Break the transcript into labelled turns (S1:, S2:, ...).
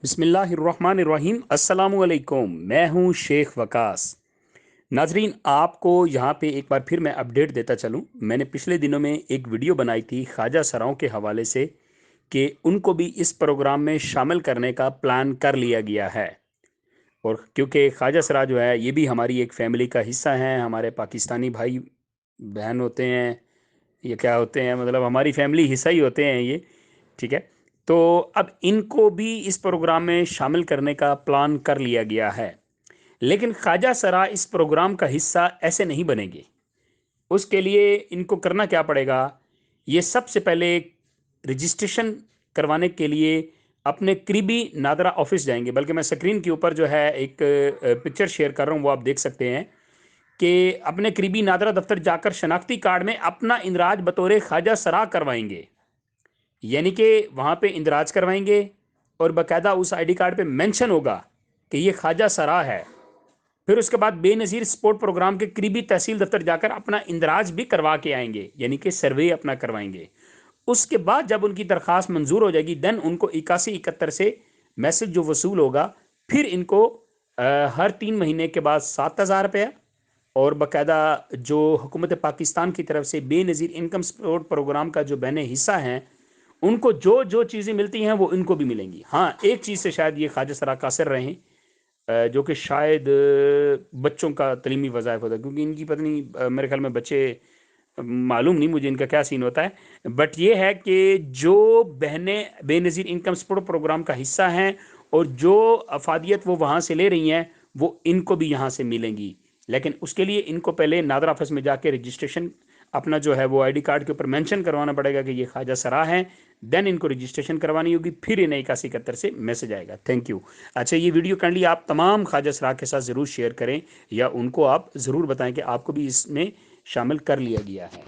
S1: बिस्मिल्लाहिर्रहमानिर्रहीम अस्सलामुअलैकुम। मैं हूं शेख वकास। नाजरीन, आपको यहाँ पे एक बार फिर मैं अपडेट देता चलूं। मैंने पिछले दिनों में एक वीडियो बनाई थी ख्वाजा सराओं के हवाले से कि उनको भी इस प्रोग्राम में शामिल करने का प्लान कर लिया गया है। और क्योंकि ख्वाजा सरा जो है ये भी हमारी एक फैमिली का हिस्सा हैं, हमारे पाकिस्तानी भाई बहन होते हैं, ये क्या होते हैं, मतलब हमारी फैमिली हिस्सा ही होते हैं ये। ठीक है। तो अब इनको भी इस प्रोग्राम में शामिल करने का प्लान कर लिया गया है। लेकिन ख्वाजा सरा इस प्रोग्राम का हिस्सा ऐसे नहीं बनेंगे। उसके लिए इनको करना क्या पड़ेगा? ये सबसे पहले रजिस्ट्रेशन करवाने के लिए अपने करीबी नादरा ऑफिस जाएंगे। बल्कि मैं स्क्रीन के ऊपर जो है एक पिक्चर शेयर कर रहा हूँ, वो आप देख सकते हैं कि अपने करीबी नादरा दफ्तर जाकर शनाख्ती कार्ड में अपना इंदराज बतौर ख्वाजा सरा करवाएंगे। यानी कि वहाँ पे इंदराज करवाएंगे और बाकायदा उस आईडी कार्ड पे मेंशन होगा कि ये ख्वाजा सरा है। फिर उसके बाद बेनज़ीर स्पोर्ट प्रोग्राम के करीबी तहसील दफ्तर जाकर अपना इंदराज भी करवा के आएंगे, यानी कि सर्वे अपना करवाएंगे। उसके बाद जब उनकी दरख्वास्त मंजूर हो जाएगी, देन उनको 8171 से मैसेज जो वसूल होगा, फिर इनको हर 3 महीने के बाद 7,000 रुपया और बाकायदा जो हुकूमत पाकिस्तान की तरफ से बेनज़ीर इनकम सपोर्ट प्रोग्राम का जो बहने हिस्सा हैं, उनको जो जो चीज़ें मिलती हैं वो इनको भी मिलेंगी। हाँ, एक चीज़ से शायद ये ख्वाजा सरा कासिर रहे, जो कि शायद बच्चों का तलीमी वज़ाइफ होता है, क्योंकि इनकी पता नहीं, मेरे ख्याल में बच्चे, मालूम नहीं मुझे इनका क्या सीन होता है। बट ये है कि जो बहनें बेनज़ीर इनकम सपोर्ट प्रोग्राम का हिस्सा हैं और जो अफादियत वो वहाँ से ले रही हैं, वो इनको भी यहाँ से मिलेंगी। लेकिन उसके लिए इनको पहले नादर ऑफिस में जाके रजिस्ट्रेशन अपना जो है वो आईडी कार्ड के ऊपर मेंशन करवाना पड़ेगा कि ये ख्वाजा सरा हैं। देन इनको रजिस्ट्रेशन करवानी होगी, फिर इन्हें 8171 से मैसेज आएगा। Thank you. अच्छा, ये वीडियो काइंडली आप तमाम ख्वाजा सरा के साथ ज़रूर शेयर करें, या उनको आप ज़रूर बताएं कि आपको भी इसमें शामिल कर लिया गया है।